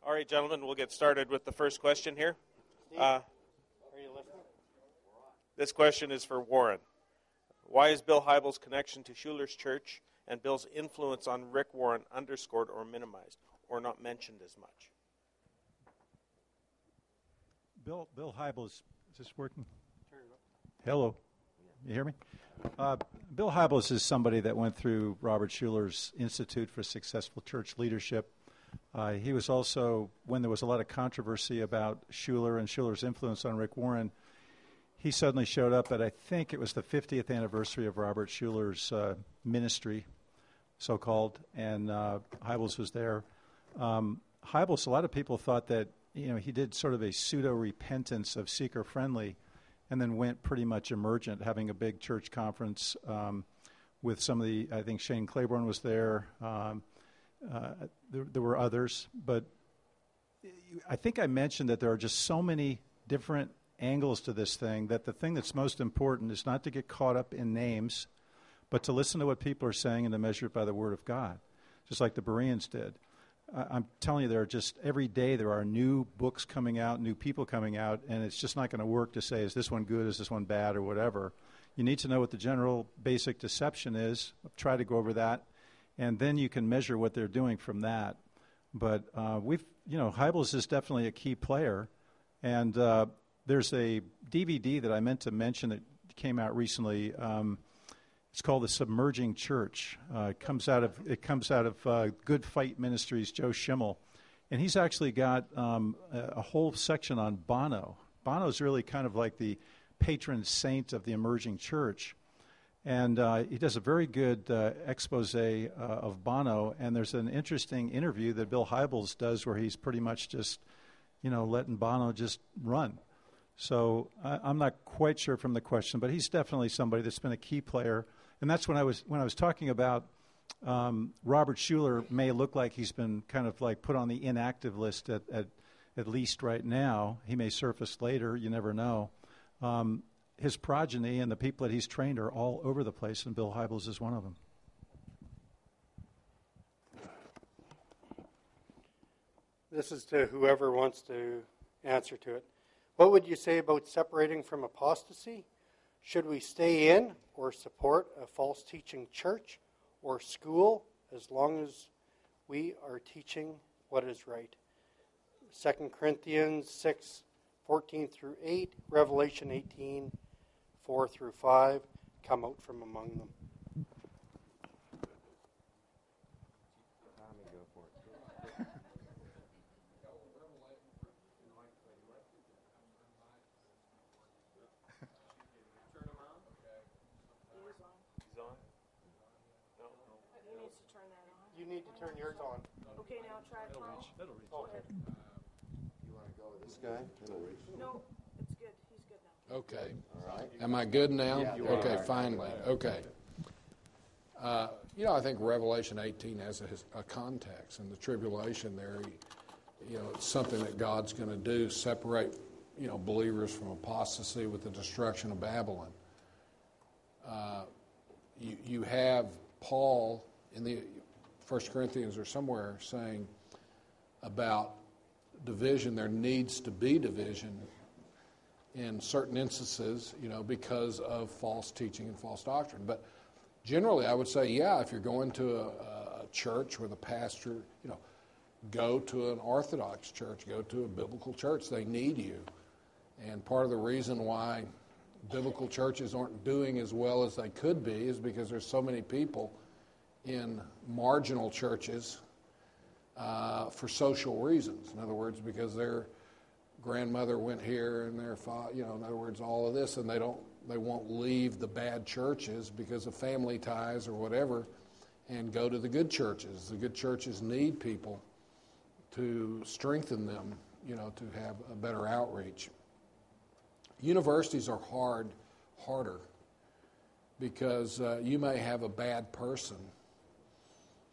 All right, gentlemen, we'll get started with the first question here. Are you listening? This question is for Warren. Why is Bill Hybels' connection to Schuler's church and Bill's influence on Rick Warren underscored or minimized, or not mentioned as much? Bill Hybels, is this working? Hello, you hear me? Bill Hybels is somebody that went through Robert Schuler's Institute for Successful Church Leadership. He was also, when there was a lot of controversy about Schuler and Schuler's influence on Rick Warren, he suddenly showed up at, I think it was the 50th anniversary of Robert Schuler's ministry, so-called, and Hybels was there. Hybels, a lot of people thought that, he did sort of a pseudo-repentance of seeker-friendly and then went pretty much emergent, having a big church conference with some of the, I think Shane Claiborne was there. There were others, but I think I mentioned that there are just so many different angles to this thing that the thing that's most important is not to get caught up in names, but to listen to what people are saying and to measure it by the Word of God, just like the Bereans did. I'm telling you, there are just, every day there are new books coming out, new people coming out, and it's just not going to work to say, is this one good, is this one bad, or whatever. You need to know what the general basic deception is, try to go over that, and then you can measure what they're doing from that. But Hybels is definitely a key player, and there's a DVD that I meant to mention that came out recently. It's called The Submerging Church. It comes out of Good Fight Ministries, Joe Schimmel, and he's actually got a whole section on Bono. Bono's really kind of like the patron saint of the emerging church, and he does a very good expose of Bono. And there's an interesting interview that Bill Hybels does where he's pretty much just, letting Bono just run. So I'm not quite sure from the question, but he's definitely somebody that's been a key player. And that's when I was talking about Robert Schuler may look like he's been kind of like put on the inactive list at least right now. He may surface later. You never know. His progeny and the people that he's trained are all over the place, and Bill Hybels is one of them. This is to whoever wants to answer to it. What would you say about separating from apostasy? Should we stay in or support a false teaching church or school as long as we are teaching what is right? 2 Corinthians 6:14 through 8, Revelation 18:4 through 5, come out from among them. You need to turn yours on. Okay, now try it. That'll reach. Okay. You want to go with this guy? It'll reach. No, it's good. He's good now. Okay. All right. Am I good now? Yeah, okay, finally. Okay. I think Revelation 18 has a context, and the tribulation there, it's something that God's going to do, separate, believers from apostasy with the destruction of Babylon. You have Paul in the 1 Corinthians or somewhere saying about division. There needs to be division in certain instances, because of false teaching and false doctrine. But generally, I would say, if you're going to a church with a pastor, go to an Orthodox church, go to a biblical church. They need you. And part of the reason why biblical churches aren't doing as well as they could be is because there's so many people in marginal churches for social reasons. In other words, because their grandmother went here and their father, in other words, all of this, and they won't leave the bad churches because of family ties or whatever and go to the good churches. The good churches need people to strengthen them, to have a better outreach. Universities are harder because you may have a bad person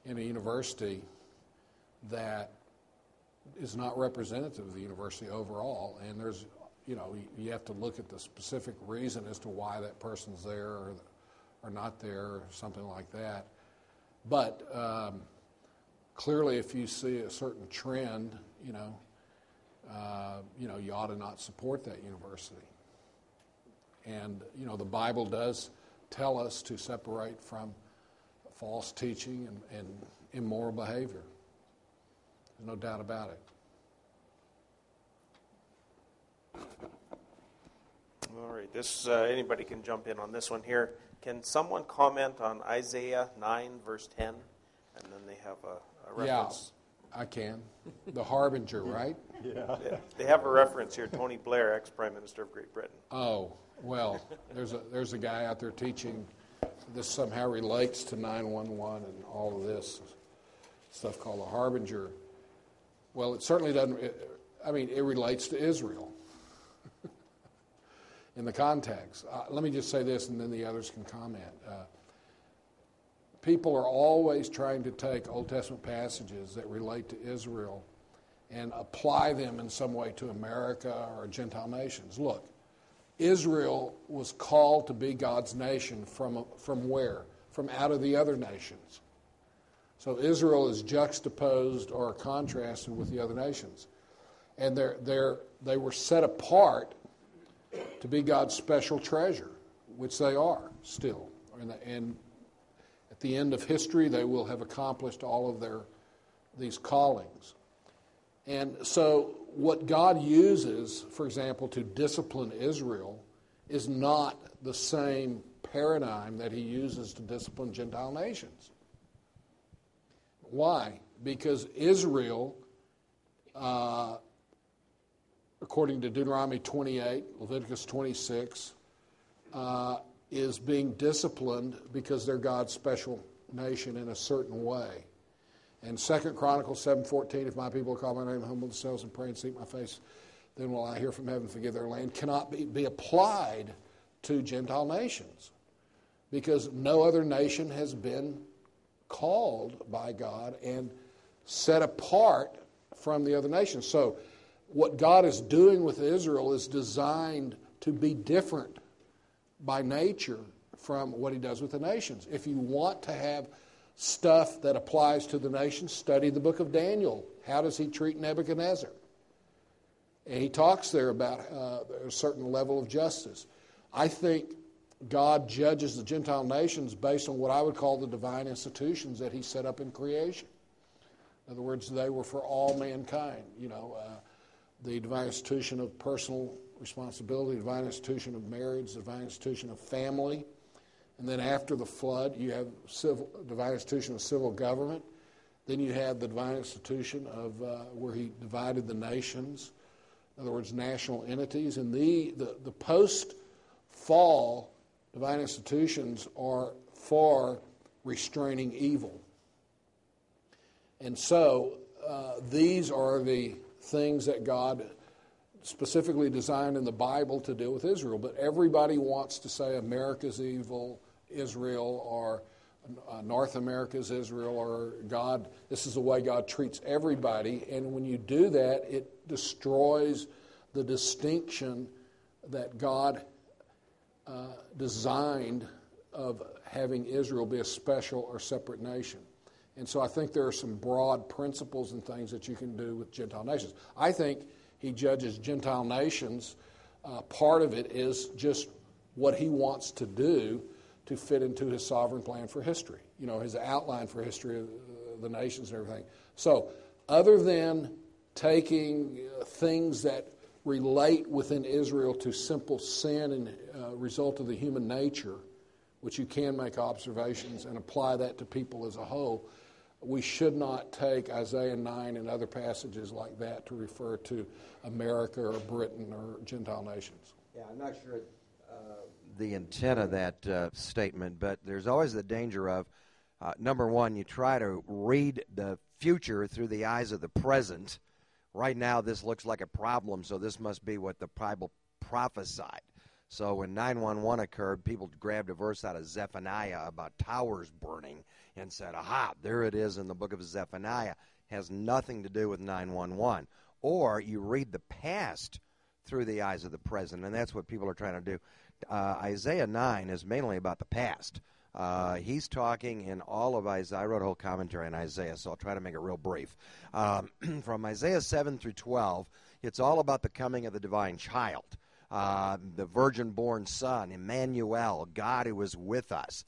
in a university that is not representative of the university overall, and there's, you have to look at the specific reason as to why that person's there or not there or something like that. But clearly, if you see a certain trend you ought to not support that university. And, the Bible does tell us to separate from false teaching and immoral behavior. There's no doubt about it. All right, this anybody can jump in on this one here. Can someone comment on Isaiah 9, verse 10? And then they have a reference. Yeah, I can. The harbinger, right? Yeah. They have a reference here, Tony Blair, ex-Prime Minister of Great Britain. Oh, well, there's a guy out there teaching this somehow relates to 911 and all of this stuff called the harbinger. Well, it certainly doesn't. It relates to Israel in the context. Let me just say this, and then the others can comment. People are always trying to take Old Testament passages that relate to Israel and apply them in some way to America or Gentile nations. Look, Israel was called to be God's nation from where? From out of the other nations. So Israel is juxtaposed or contrasted with the other nations. And they were set apart to be God's special treasure, which they are still. And at the end of history, they will have accomplished all of these callings. And so what God uses, for example, to discipline Israel is not the same paradigm that he uses to discipline Gentile nations. Why? Because Israel, according to Deuteronomy 28, Leviticus 26, is being disciplined because they're God's special nation in a certain way. And 2 Chronicles 7:14, if my people call my name, humble themselves and pray and seek my face, then will I hear from heaven, forgive their land, cannot be applied to Gentile nations. Because no other nation has been called by God and set apart from the other nations. So what God is doing with Israel is designed to be different by nature from what he does with the nations. If you want to have stuff that applies to the nations, study the book of Daniel. How does he treat Nebuchadnezzar? And he talks there about a certain level of justice. I think God judges the Gentile nations based on what I would call the divine institutions that he set up in creation. In other words, they were for all mankind. The divine institution of personal responsibility, the divine institution of marriage, the divine institution of family. And then after the flood, you have divine institution of civil government. Then you have the divine institution of where he divided the nations. In other words, national entities. And the post-fall divine institutions are for restraining evil. And so these are the things that God specifically designed in the Bible to deal with Israel. But everybody wants to say America's evil, Israel, or North America's Israel, or God. This is the way God treats everybody. And when you do that, it destroys the distinction that God designed of having Israel be a special or separate nation. And so I think there are some broad principles and things that you can do with Gentile nations. I think he judges Gentile nations. Part of it is just what he wants to do to fit into his sovereign plan for history, his outline for history of the nations and everything. So other than taking things that relate within Israel to simple sin and result of the human nature, which you can make observations and apply that to people as a whole, we should not take Isaiah 9 and other passages like that to refer to America or Britain or Gentile nations. Yeah, I'm not sure the intent of that statement, but there's always the danger of, number one, you try to read the future through the eyes of the present. Right now, this looks like a problem, so this must be what the Bible prophesied. So when 9/11 occurred, people grabbed a verse out of Zephaniah about towers burning and said, aha, there it is in the book of Zephaniah. Has nothing to do with 9/11. Or you read the past through the eyes of the present, and that's what people are trying to do. Isaiah 9 is mainly about the past. He's talking in all of Isaiah. I wrote a whole commentary on Isaiah, so I'll try to make it real brief. From Isaiah 7 through 12, it's all about the coming of the divine child, the virgin-born son, Emmanuel, God who is with us.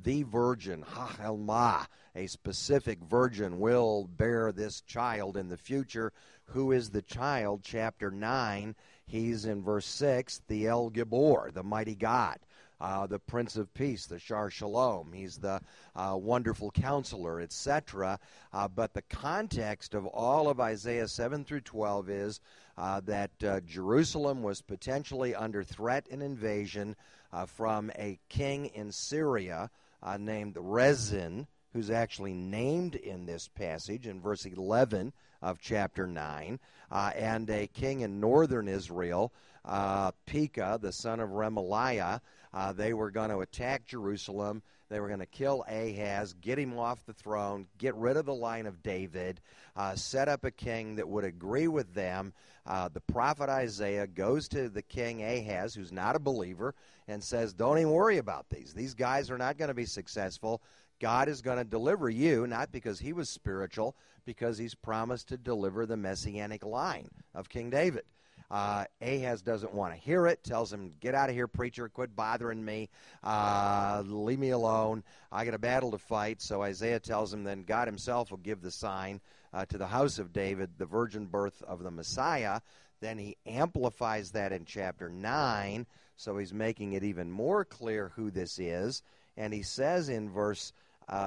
The virgin, Ha-El-Ma, a specific virgin, will bear this child in the future. Who is the child? Chapter 9, he's in verse 6, the El Gibor, the mighty God. The Prince of Peace, the Shar Shalom. He's the wonderful counselor, etc. But the context of all of Isaiah 7 through 12 is that Jerusalem was potentially under threat and invasion from a king in Syria named Rezin, who's actually named in this passage in verse 11 of chapter 9, and a king in northern Israel, Pekah, the son of Remaliah. They were going to attack Jerusalem. They were going to kill Ahaz, get him off the throne, get rid of the line of David, set up a king that would agree with them. The prophet Isaiah goes to the king Ahaz, who's not a believer, and says, don't even worry about these. These guys are not going to be successful. God is going to deliver you, not because he was spiritual, because he's promised to deliver the messianic line of King David. Ahaz doesn't want to hear it, tells him, get out of here, preacher, quit bothering me, leave me alone, I got a battle to fight. So Isaiah tells him then God himself will give the sign to the house of David, the virgin birth of the Messiah. Then he amplifies that in chapter 9, so he's making it even more clear who this is. And he says in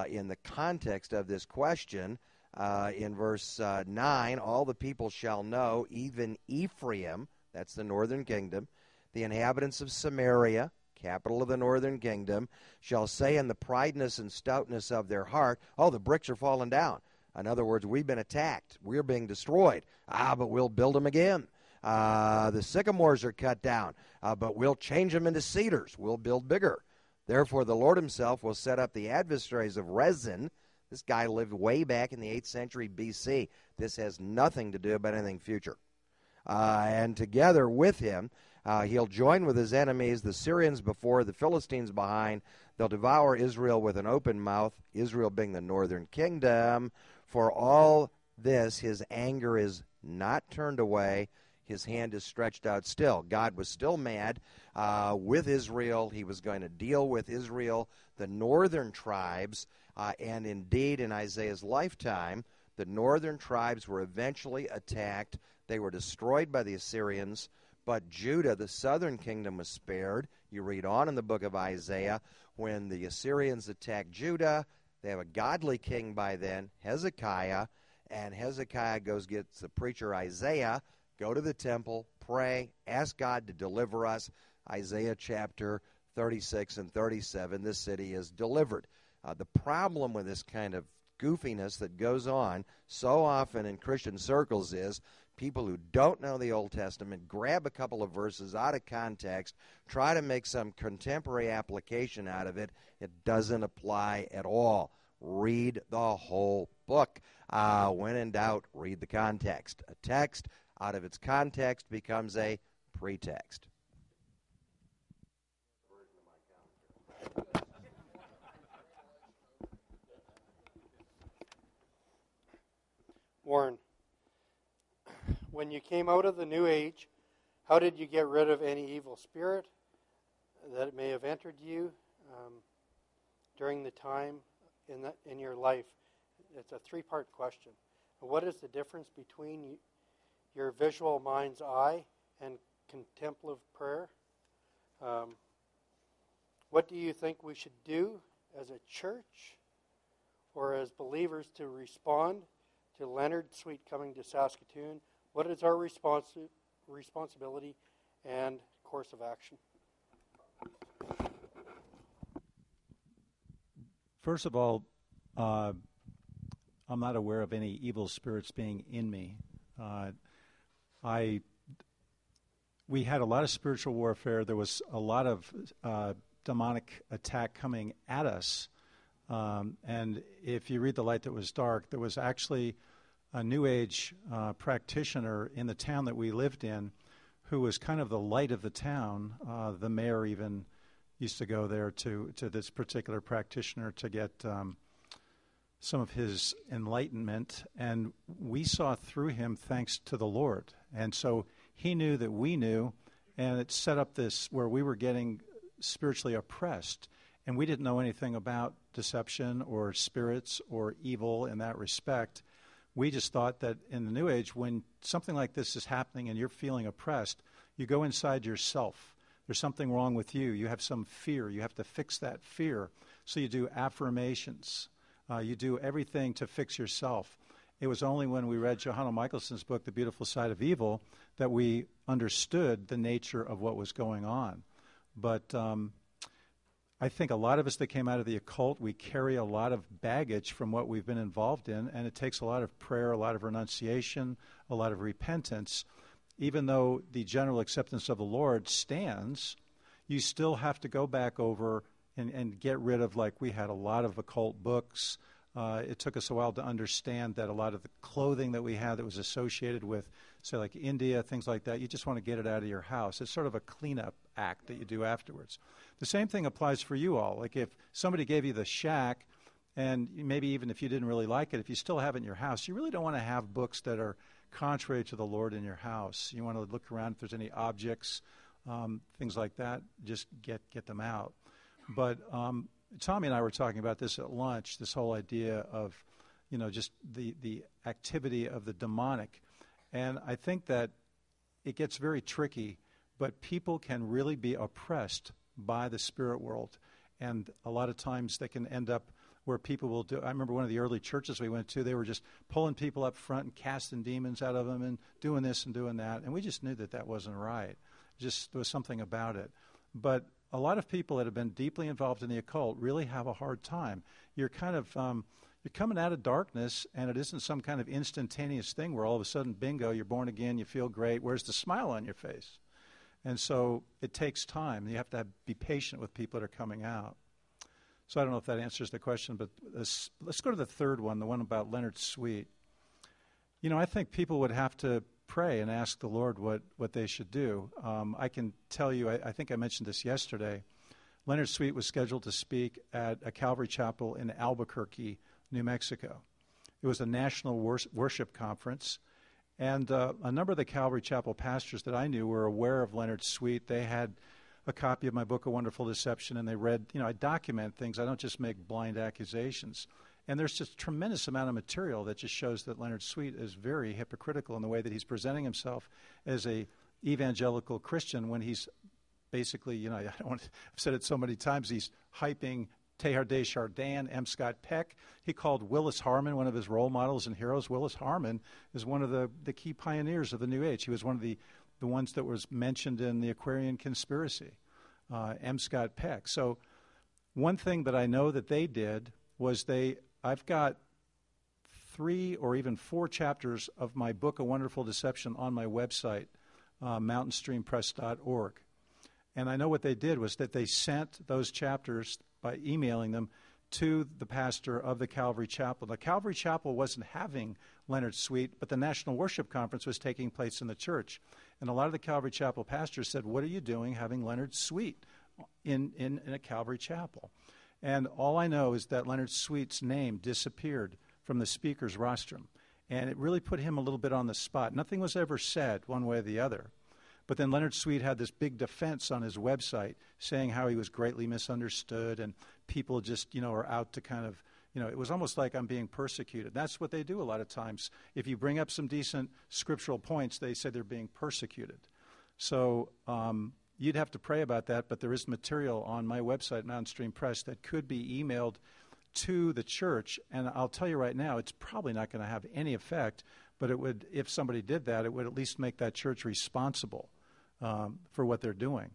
in the context of this question, in verse 9, all the people shall know, even Ephraim, that's the northern kingdom, the inhabitants of Samaria, capital of the northern kingdom, shall say in the prideness and stoutness of their heart, oh, the bricks are falling down. In other words, we've been attacked. We're being destroyed. But we'll build them again. The sycamores are cut down, but we'll change them into cedars. We'll build bigger. Therefore, the Lord himself will set up the adversaries of Rezin. This guy lived way back in the 8th century B.C. This has nothing to do about anything future. And together with him, he'll join with his enemies, the Syrians before, the Philistines behind. They'll devour Israel with an open mouth, Israel being the northern kingdom. For all this, his anger is not turned away. His hand is stretched out still. God was still mad with Israel. He was going to deal with Israel, the northern tribes, and indeed in Isaiah's lifetime, the northern tribes were eventually attacked. They were destroyed by the Assyrians, but Judah, the southern kingdom, was spared. You read on in the book of Isaiah, when the Assyrians attack Judah, they have a godly king by then, Hezekiah, and Hezekiah gets the preacher Isaiah, go to the temple, pray, ask God to deliver us. Isaiah chapter 36 and 37, this city is delivered. The problem with this kind of goofiness that goes on so often in Christian circles is people who don't know the Old Testament grab a couple of verses out of context, try to make some contemporary application out of it. It doesn't apply at all. Read the whole book. When in doubt, read the context. A text out of its context becomes a pretext. Warren, when you came out of the New Age, how did you get rid of any evil spirit that may have entered you during the time in your life? It's a three-part question. What is the difference between your visual mind's eye and contemplative prayer? What do you think we should do as a church or as believers to respond to Leonard Sweet coming to Saskatoon? What is our responsibility and course of action? First of all, I'm not aware of any evil spirits being in me. We had a lot of spiritual warfare. There was a lot of demonic attack coming at us. And if you read The Light That Was Dark, there was actually a New Age practitioner in the town that we lived in who was kind of the light of the town. The mayor even used to go there to this particular practitioner to get some of his enlightenment, and we saw through him thanks to the Lord. And so he knew that we knew, and it set up this where we were getting spiritually oppressed, and we didn't know anything about deception or spirits or evil in that respect. We just thought that in the New Age, when something like this is happening and you're feeling oppressed, you go inside yourself. There's something wrong with you. You have some fear. You have to fix that fear. So you do affirmations. You do everything to fix yourself. It was only when we read Johanna Michelson's book, The Beautiful Side of Evil, that we understood the nature of what was going on. But I think a lot of us that came out of the occult, we carry a lot of baggage from what we've been involved in, and it takes a lot of prayer, a lot of renunciation, a lot of repentance. Even though the general acceptance of the Lord stands, you still have to go back over and get rid of, like we had a lot of occult books. It took us a while to understand that a lot of the clothing that we had that was associated with, say, like India, things like that, you just want to get it out of your house. It's sort of a cleanup act that you do afterwards. The same thing applies for you all. Like if somebody gave you the shack, and maybe even if you didn't really like it, if you still have it in your house, you really don't want to have books that are contrary to the Lord in your house. You want to look around if there's any objects, things like that, just get them out. But Tommy and I were talking about this at lunch, this whole idea of, just the activity of the demonic. And I think that it gets very tricky, but people can really be oppressed by the spirit world. And a lot of times they can end up where people will do. I remember one of the early churches we went to, they were just pulling people up front and casting demons out of them and doing this and doing that. And we just knew that that wasn't right. Just there was something about it. But a lot of people that have been deeply involved in the occult really have a hard time. You're kind of you're coming out of darkness, and it isn't some kind of instantaneous thing where all of a sudden, bingo, you're born again, you feel great. Where's the smile on your face? And so it takes time. You have to be patient with people that are coming out. So I don't know if that answers the question, but let's go to the third one, the one about Leonard Sweet. I think people would have to pray and ask the Lord what they should do. I can tell you, I think I mentioned this yesterday, Leonard Sweet was scheduled to speak at a Calvary Chapel in Albuquerque, New Mexico. It was a national worship conference, and a number of the Calvary Chapel pastors that I knew were aware of Leonard Sweet. They had a copy of my book, A Wonderful Deception, and they read, I document things. I don't just make blind accusations. And there's just a tremendous amount of material that just shows that Leonard Sweet is very hypocritical in the way that he's presenting himself as a evangelical Christian when he's basically, I've said it so many times, he's hyping Teilhard de Chardin, M. Scott Peck. He called Willis Harmon one of his role models and heroes. Willis Harmon is one of the key pioneers of the New Age. He was one of the ones that was mentioned in the Aquarian Conspiracy, M. Scott Peck. So one thing that I know that they did was I've got 3 or even 4 chapters of my book, A Wonderful Deception, on my website, mountainstreampress.org. And I know what they did was that they sent those chapters by emailing them to the pastor of the Calvary Chapel. The Calvary Chapel wasn't having Leonard Sweet, but the National Worship Conference was taking place in the church. And a lot of the Calvary Chapel pastors said, what are you doing having Leonard Sweet in a Calvary Chapel? And all I know is that Leonard Sweet's name disappeared from the speaker's rostrum. And it really put him a little bit on the spot. Nothing was ever said one way or the other. But then Leonard Sweet had this big defense on his website saying how he was greatly misunderstood and people just, are out to kind of, it was almost like I'm being persecuted. That's what they do a lot of times. If you bring up some decent scriptural points, they say they're being persecuted. So you'd have to pray about that, but there is material on my website, Mountain Stream Press, that could be emailed to the church. And I'll tell you right now, it's probably not going to have any effect, but it would, if somebody did that, it would at least make that church responsible for what they're doing,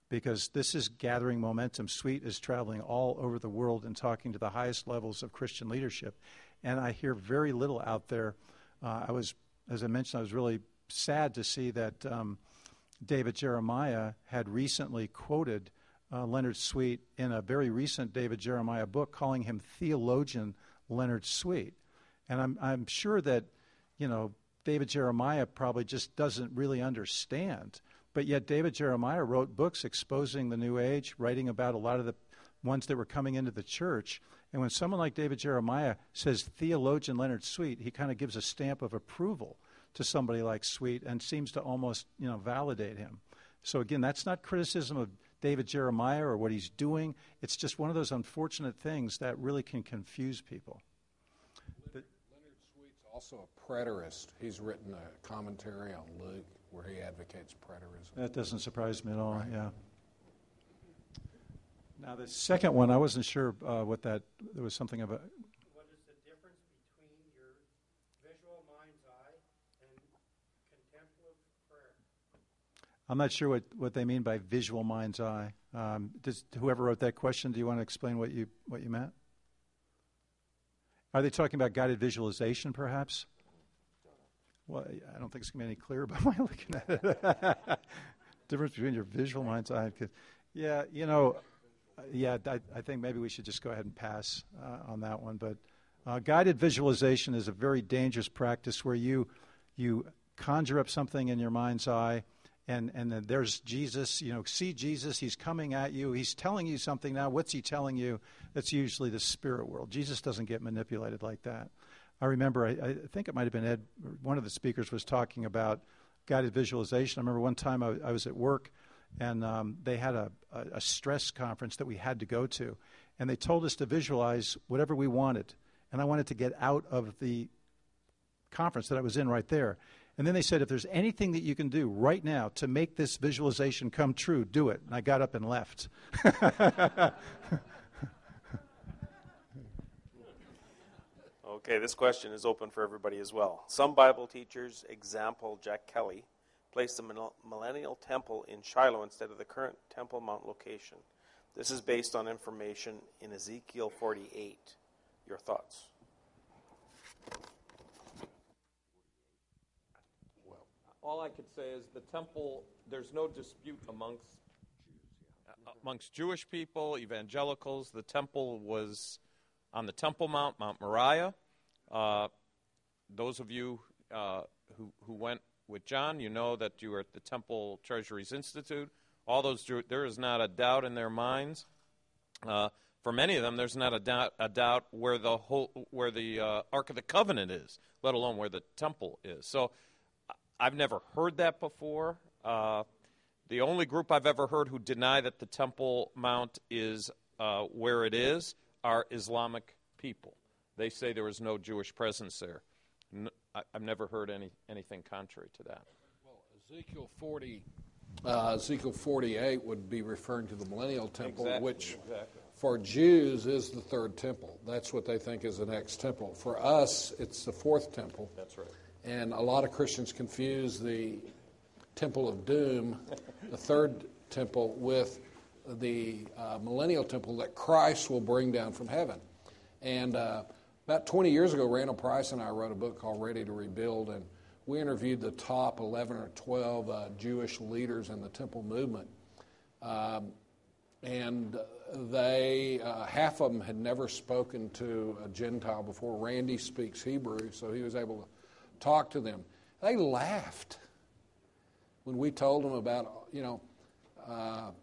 because this is gathering momentum. Sweet is traveling all over the world and talking to the highest levels of Christian leadership, and I hear very little out there. As I mentioned, I was really sad to see that David Jeremiah had recently quoted Leonard Sweet in a very recent David Jeremiah book, calling him theologian Leonard Sweet, and I'm sure that David Jeremiah probably just doesn't really understand But yet David Jeremiah wrote books exposing the New Age, writing about a lot of the ones that were coming into the church. And when someone like David Jeremiah says theologian Leonard Sweet, he kind of gives a stamp of approval to somebody like Sweet and seems to almost, validate him. So again, that's not criticism of David Jeremiah or what he's doing. It's just one of those unfortunate things that really can confuse people. Leonard Sweet's also a preterist. He's written a commentary on Luke where he advocates preterism. That doesn't surprise me at all, Right. yeah. Now the second one, I wasn't sure what that, there was something of a... What is the difference between your visual mind's eye and contemplative prayer? I'm not sure what they mean by visual mind's eye. Does whoever wrote that question, do you want to explain what you meant? Are they talking about guided visualization, perhaps? Well, I don't think it's going to be any clearer by my looking at it. Difference between your visual mind's eye. Yeah, I think maybe we should just go ahead and pass on that one. But guided visualization is a very dangerous practice where you conjure up something in your mind's eye, and then there's Jesus. See Jesus. He's coming at you. He's telling you something now. What's he telling you? That's usually the spirit world. Jesus doesn't get manipulated like that. I remember, I think it might have been Ed, one of the speakers was talking about guided visualization. I remember one time I was at work, and they had a stress conference that we had to go to, and they told us to visualize whatever we wanted, and I wanted to get out of the conference that I was in right there. And then they said, if there's anything that you can do right now to make this visualization come true, do it. And I got up and left. Okay, this question is open for everybody as well. Some Bible teachers, example Jack Kelly, placed the Millennial Temple in Shiloh instead of the current Temple Mount location. This is based on information in Ezekiel 48. Your thoughts? All I could say is the temple, there's no dispute amongst Jewish people, evangelicals. The temple was on the Temple Mount, Mount Moriah. Those of you who went with John, you know that you were at the Temple Treasuries Institute. All those Jews, there is not a doubt in their minds. For many of them, there's not a doubt where the Ark of the Covenant is, let alone where the temple is. So I've never heard that before. The only group I've ever heard who deny that the Temple Mount is where it is are Islamic people. They say there was no Jewish presence there. I've never heard anything contrary to that. Well, Ezekiel 48 would be referring to the Millennial Temple, which for Jews is the third temple. That's what they think is the next temple. For us, it's the fourth temple. That's right. And a lot of Christians confuse the Temple of Doom, the third temple, with the Millennial Temple that Christ will bring down from heaven. And about 20 years ago, Randall Price and I wrote a book called Ready to Rebuild, and we interviewed the top 11 or 12 Jewish leaders in the temple movement. And they, half of them had never spoken to a Gentile before. Randy speaks Hebrew, so he was able to talk to them. They laughed when we told them about,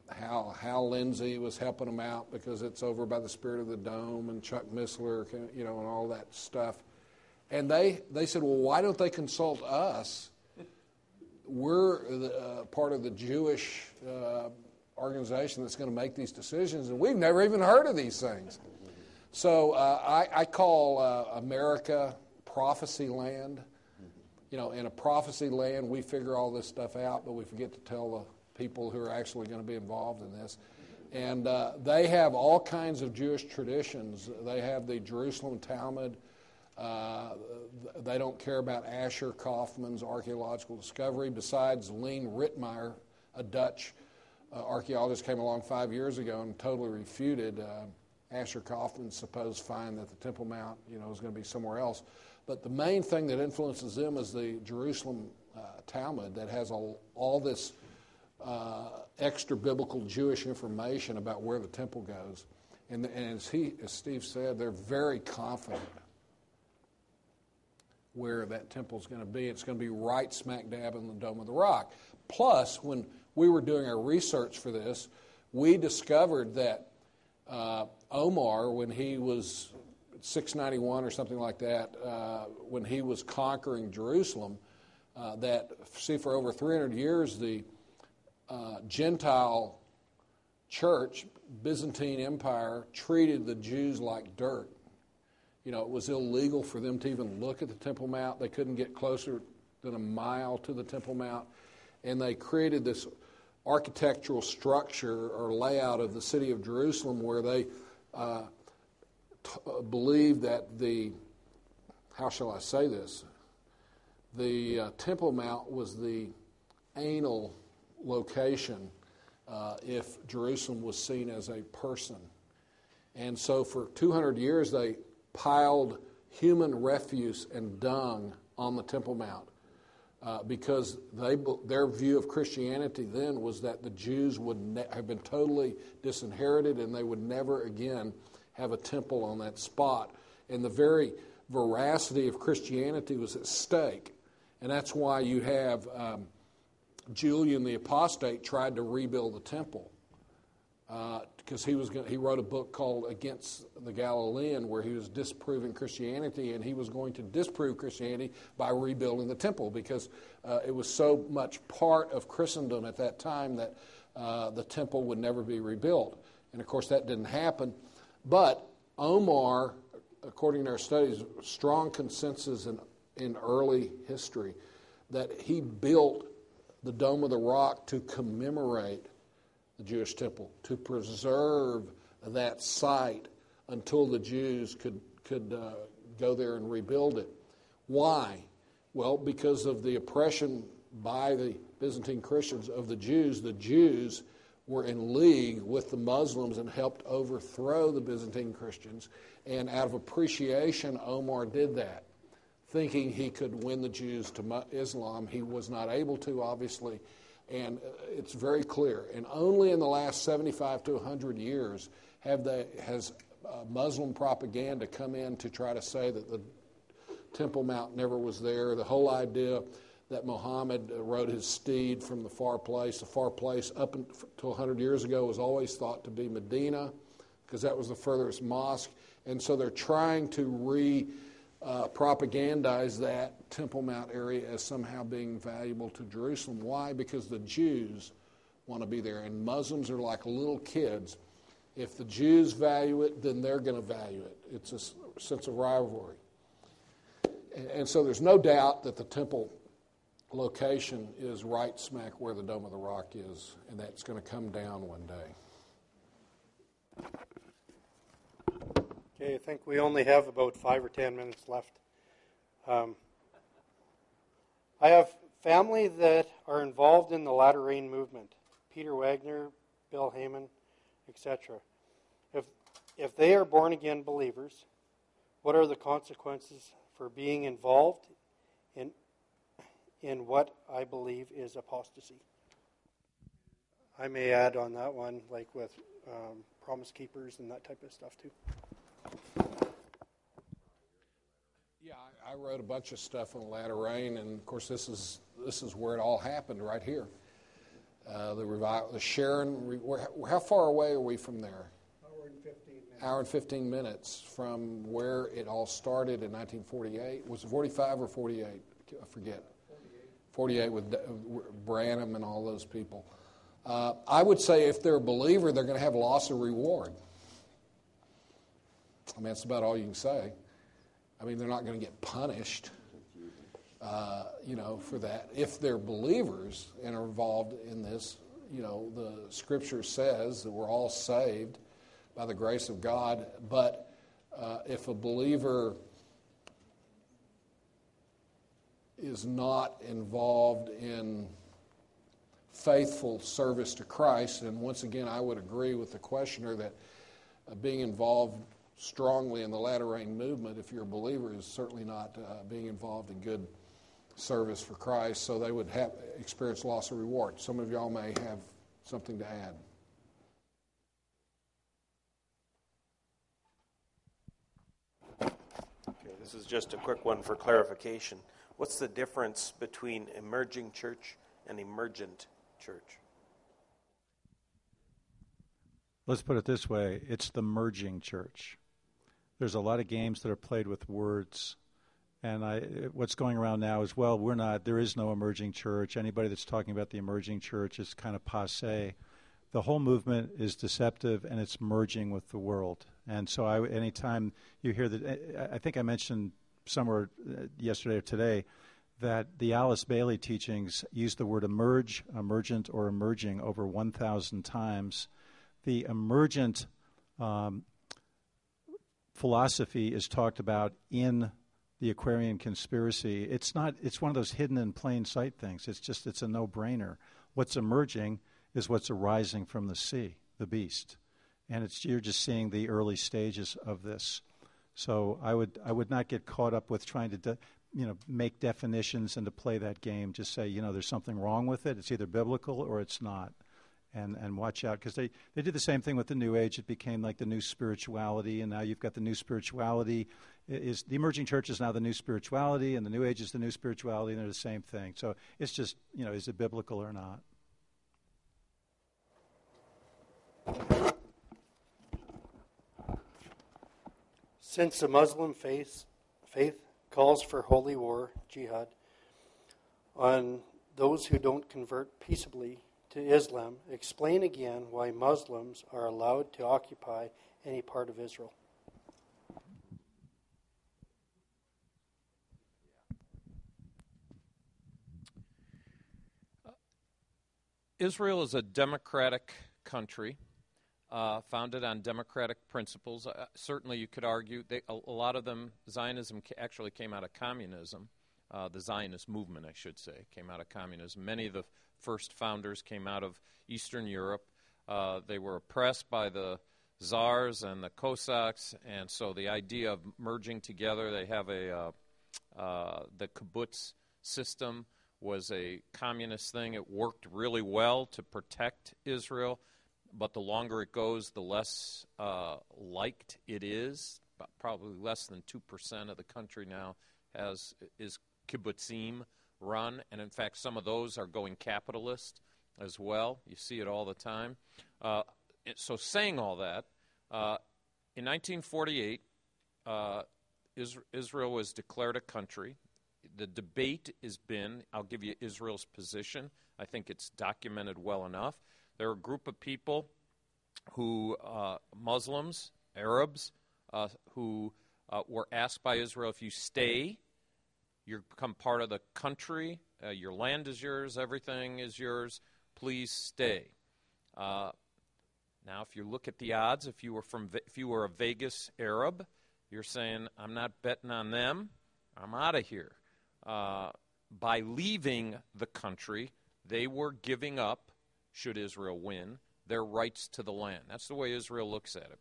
how Hal Lindsey was helping them out because it's over by the Spirit of the Dome and Chuck Missler, and all that stuff. And they said, well, why don't they consult us? We're part of the Jewish organization that's going to make these decisions, and we've never even heard of these things. So I call America prophecy land. In a prophecy land, we figure all this stuff out, but we forget to tell the people who are actually going to be involved in this. And they have all kinds of Jewish traditions. They have the Jerusalem Talmud. They don't care about Asher Kaufman's archaeological discovery. Besides, Leen Rittmeyer, a Dutch archaeologist, came along 5 years ago and totally refuted Asher Kaufman's supposed find that the Temple Mount, is going to be somewhere else. But the main thing that influences them is the Jerusalem Talmud that has all this extra biblical Jewish information about where the temple goes. And as Steve said, they're very confident where that temple's going to be. It's going to be right smack dab in the Dome of the Rock. Plus, when we were doing our research for this, we discovered that Omar, when he was 691 or something like that, when he was conquering Jerusalem, for over 300 years, the Gentile church, Byzantine Empire, treated the Jews like dirt. You know, it was illegal for them to even look at the Temple Mount. They couldn't get closer than a mile to the Temple Mount. And they created this architectural structure or layout of the city of Jerusalem where they believed that how shall I say this? The Temple Mount was the anal location if Jerusalem was seen as a person. And so for 200 years they piled human refuse and dung on the Temple Mount because their view of Christianity then was that the Jews would have been totally disinherited and they would never again have a temple on that spot. And the very veracity of Christianity was at stake. And that's why you have Julian the Apostate tried to rebuild the temple because he wrote a book called Against the Galilean where he was disproving Christianity, and he was going to disprove Christianity by rebuilding the temple because it was so much part of Christendom at that time that the temple would never be rebuilt. And of course that didn't happen. But Omar, according to our studies, strong consensus in early history that he built the Dome of the Rock to commemorate the Jewish temple, to preserve that site until the Jews could go there and rebuild it. Why? Well, because of the oppression by the Byzantine Christians of the Jews. The Jews were in league with the Muslims and helped overthrow the Byzantine Christians. And out of appreciation, Omar did that, thinking he could win the Jews to Islam. He was not able to, obviously. And it's very clear. And only in the last 75 to 100 years has Muslim propaganda come in to try to say that the Temple Mount never was there. The whole idea that Muhammad rode his steed from the far place up until 100 years ago was always thought to be Medina because that was the furthest mosque. And so they're trying to propagandize that Temple Mount area as somehow being valuable to Jerusalem. Why? Because the Jews want to be there, and Muslims are like little kids. If the Jews value it, then they're going to value it. It's a sense of rivalry. And so there's no doubt that the temple location is right smack where the Dome of the Rock is, and that's going to come down one day. Okay, I think we only have about 5 or 10 minutes left. I have family that are involved in the Latter Rain movement. Peter Wagner, Bill Heyman, etc. If they are born-again believers, what are the consequences for being involved in what I believe is apostasy? I may add on that one, like with Promise Keepers and that type of stuff too. Yeah, I wrote a bunch of stuff on Latter Rain, and of course this is where it all happened, right here. The revival, the Sharon. How far away are we from there? Hour and 15 minutes from where it all started in 1948. Was it 45 or 48? I forget. 48 with Branham and all those people. I would say if they're a believer, they're going to have loss of reward. I mean, that's about all you can say. I mean, they're not going to get punished, for that. If they're believers and are involved in this, the Scripture says that we're all saved by the grace of God. But if a believer is not involved in faithful service to Christ, and once again, I would agree with the questioner that being involved strongly in the Latter Rain movement, if you're a believer, is certainly not being involved in good service for Christ, so they would experience loss of reward. Some of y'all may have something to add. Okay, This is just a quick one for clarification. What's the difference between emerging church and emergent church? Let's put it this way. It's the merging church. There's a lot of games that are played with words. And what's going around now is, well, there is no emerging church. Anybody that's talking about the emerging church is kind of passé. The whole movement is deceptive, and it's merging with the world. And so anytime you hear that, I think I mentioned somewhere yesterday or today that the Alice Bailey teachings use the word emerge, emergent, or emerging over 1,000 times. The emergent philosophy is talked about in the Aquarian conspiracy. It's one of those hidden in plain sight things. It's a no-brainer. What's emerging is what's arising from the sea, the beast. And you're just seeing the early stages of this. So I would not get caught up with trying to make definitions and to play that game. Just say, there's something wrong with it. It's either biblical or it's not. And watch out, because they did the same thing with the New Age. It became like the new spirituality, and now you've got the new spirituality. The emerging church is now the new spirituality, and the New Age is the new spirituality, and they're the same thing. So it's just, is it biblical or not? Since the Muslim faith calls for holy war, jihad, on those who don't convert peaceably to Islam, explain again why Muslims are allowed to occupy any part of Israel. Israel is a democratic country, founded on democratic principles. Certainly you could argue a lot of them, Zionism actually came out of communism. The Zionist movement, I should say, came out of communism. Many of the first founders came out of Eastern Europe. They were oppressed by the Tsars and the Cossacks, and so the idea of merging together, they have the kibbutz system was a communist thing. It worked really well to protect Israel, but the longer it goes, the less liked it is. Probably less than 2% of the country now is kibbutzim run, and in fact some of those are going capitalist as well. You see it all the time. So saying all that, in 1948, Israel was declared a country. The debate has been, I'll give you Israel's position. I think it's documented well enough. There are a group of people who, Muslims, Arabs, who were asked by Israel, if you stay, you become part of the country, your land is yours, everything is yours, please stay. Now, if you look at the odds, if you were a Vegas Arab, you're saying, I'm not betting on them, I'm out of here. By leaving the country, they were giving up, should Israel win, their rights to the land. That's the way Israel looks at it.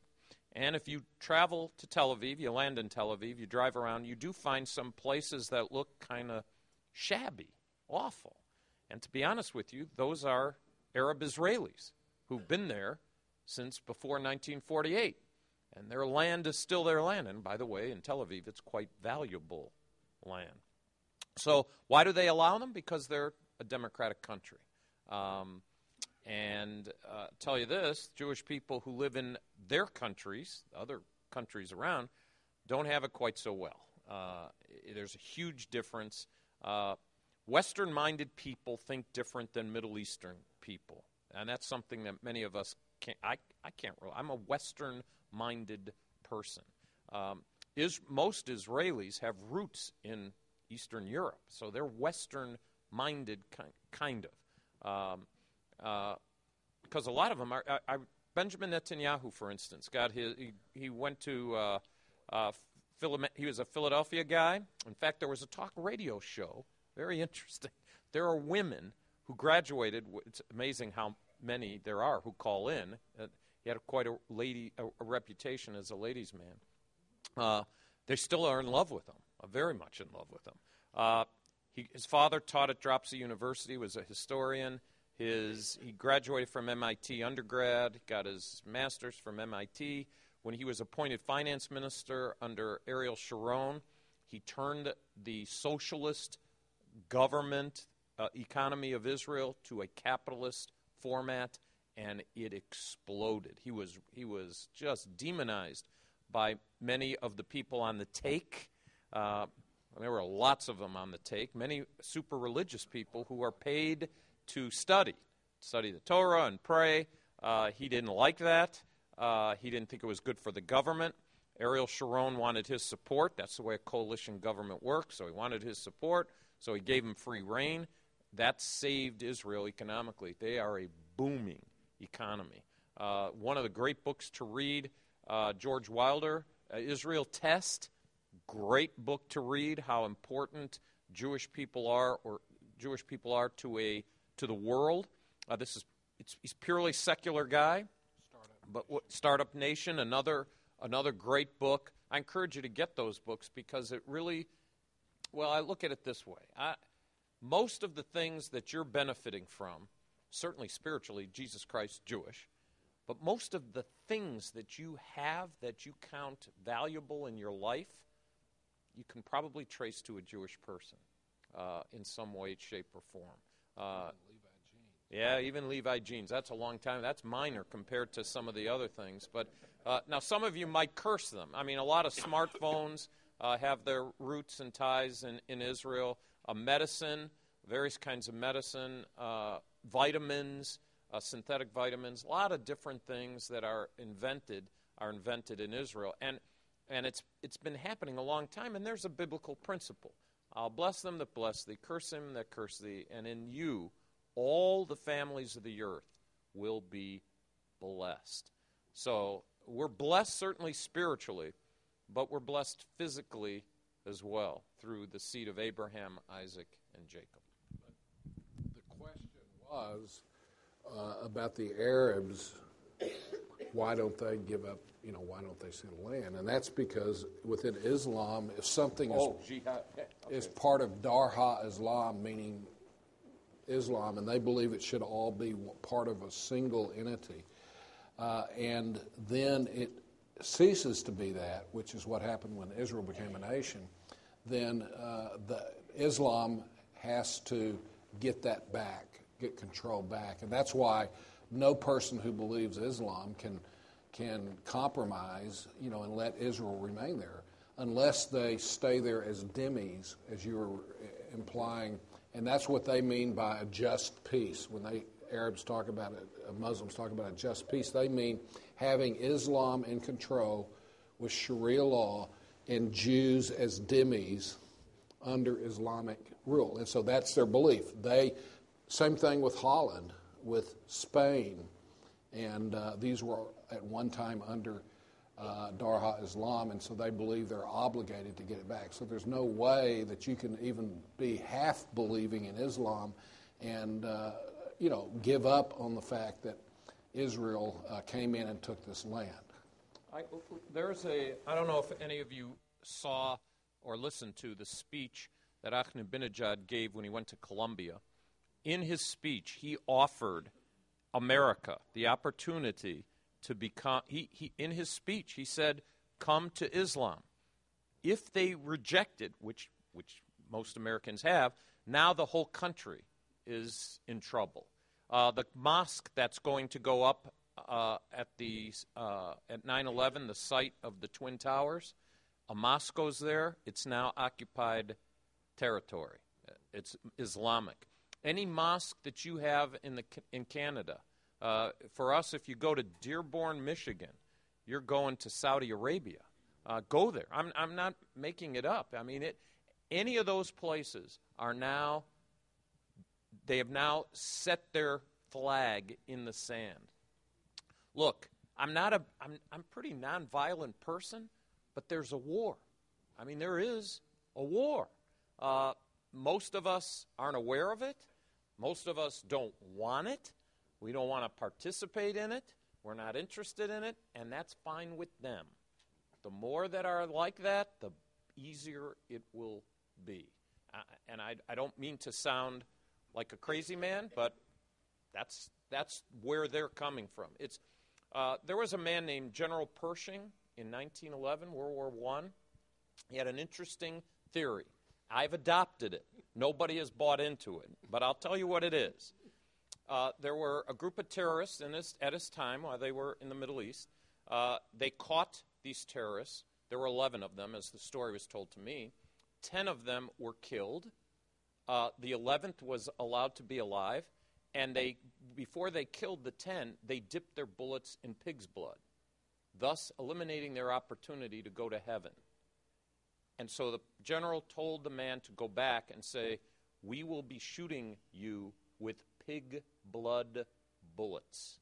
And if you travel to Tel Aviv, you land in Tel Aviv, you drive around, you do find some places that look kind of shabby, awful. And to be honest with you, those are Arab Israelis who've been there since before 1948. And their land is still their land. And by the way, in Tel Aviv, it's quite valuable land. So why do they allow them? Because they're a democratic country. And tell you this, Jewish people who live in their countries, other countries around, don't have it quite so well. There's a huge difference. Western-minded people think different than Middle Eastern people. And that's something that many of us can't, I can't really. I'm a Western-minded person. Most Israelis have roots in Eastern Europe, so they're Western-minded kind of. Because a lot of them are. Benjamin Netanyahu, for instance, he went to he was a Philadelphia guy. In fact, there was a talk radio show. Very interesting. There are women who graduated. It's amazing how many there are who call in. He had quite a reputation as a ladies' man. They still are in love with him, very much in love with him. His father taught at Dropsy University, was a historian. He graduated from MIT undergrad, got his master's from MIT. When he was appointed finance minister under Ariel Sharon, He turned the socialist government economy of Israel to a capitalist format, and it exploded. He was just demonized by many of the people on the take. There were lots of them on the take, many super religious people who are paid to study the Torah and pray. He didn't like that. He didn't think it was good for the government. Ariel Sharon wanted his support. That's the way a coalition government works. So he wanted his support, so he gave him free reign. That saved Israel economically. They are a booming economy. One of the great books to read, George Wilder, Israel Test. Great book to read, how important Jewish people are to the world. He's purely secular guy. Startup Nation, another great book. I encourage you to get those books because it really, well, I look at it this way. Most of the things that you're benefiting from, certainly spiritually, Jesus Christ, Jewish, but most of the things that you have that you count valuable in your life, you can probably trace to a Jewish person in some way, shape, or form. Yeah, even Levi jeans. That's a long time. That's minor compared to some of the other things. But now some of you might curse them. I mean, a lot of smartphones have their roots and ties in Israel. Medicine, various kinds of medicine, vitamins, synthetic vitamins, a lot of different things that are invented in Israel. And it's been happening a long time, and there's a biblical principle. I'll bless them that bless thee, curse him that curse thee, and in you all the families of the earth will be blessed. So we're blessed certainly spiritually, but we're blessed physically as well through the seed of Abraham, Isaac, and Jacob. The question was about the Arabs. Why don't they give up? Why don't they see the land? And that's because within Islam, if something is part of Darha Islam, meaning Islam, and they believe it should all be part of a single entity, and then it ceases to be that, which is what happened when Israel became a nation, then Islam has to get that back, get control back. And that's why no person who believes Islam can compromise, and let Israel remain there, unless they stay there as dhimmis, as you were implying. And that's what they mean by a just peace. When Arabs talk about it, Muslims talk about a just peace, they mean having Islam in control with Sharia law and Jews as dhimmis under Islamic rule. And so that's their belief. Same thing with Holland, with Spain, and these were at one time under Darha Islam, and so they believe they're obligated to get it back. So there's no way that you can even be half believing in Islam and give up on the fact that Israel came in and took this land. I don't know if any of you saw or listened to the speech that Ahmadinejad gave when he went to Colombia. In his speech, he offered America the opportunity to become, in his speech, he said, come to Islam. If they rejected, which most Americans have, now the whole country is in trouble. The mosque that's going to go up at 9/11, the site of the Twin Towers, a mosque goes there. It's now occupied territory. It's Islamic. Any mosque that you have in Canada, for us, if you go to Dearborn, Michigan, you're going to Saudi Arabia. Go there. I'm not making it up. I mean, any of those places they have now set their flag in the sand. Look, I'm pretty nonviolent person, but there's a war. I mean, there is a war. Most of us aren't aware of it. Most of us don't want it. We don't want to participate in it. We're not interested in it, and that's fine with them. The more that are like that, the easier it will be. And I don't mean to sound like a crazy man, but that's where they're coming from. There was a man named General Pershing in 1911, World War I. He had an interesting theory. I've adopted it. Nobody has bought into it, but I'll tell you what it is. There were a group of terrorists at this time while they were in the Middle East. They caught these terrorists. There were 11 of them, as the story was told to me. 10 of them were killed. The 11th was allowed to be alive, and before they killed the 10, they dipped their bullets in pig's blood, thus eliminating their opportunity to go to heaven. And so the general told the man to go back and say, "We will be shooting you with pig blood bullets."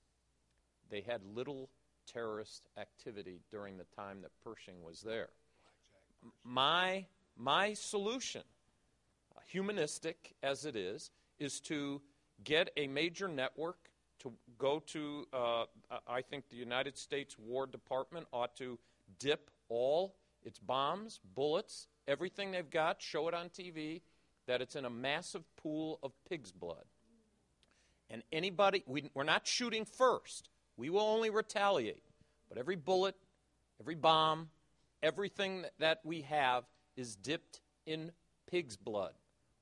They had little terrorist activity during the time that Pershing was there. My solution, humanistic as it is to get a major network to go to, I think the United States War Department ought to dip all its bombs, bullets, everything they've got, show it on TV, that it's in a massive pool of pig's blood. And anybody, we're not shooting first. We will only retaliate. But every bullet, every bomb, everything that we have is dipped in pig's blood,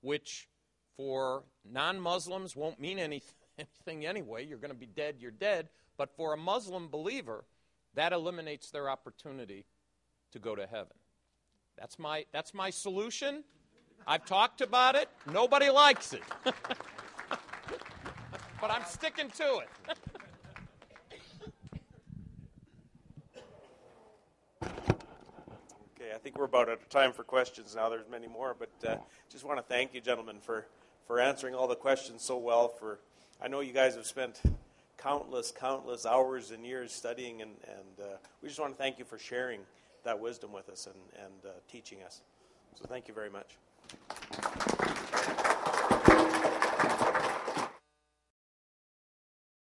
which for non-Muslims won't mean anything anyway. You're going to be dead, you're dead. But for a Muslim believer, that eliminates their opportunity to go to heaven. That's my solution. I've talked about it. Nobody likes it. But I'm sticking to it. Okay, I think we're about out of time for questions now. There's many more, but just want to thank you, gentlemen, for answering all the questions so well. I know you guys have spent countless hours and years studying, and we just want to thank you for sharing that wisdom with us and teaching us. So thank you very much.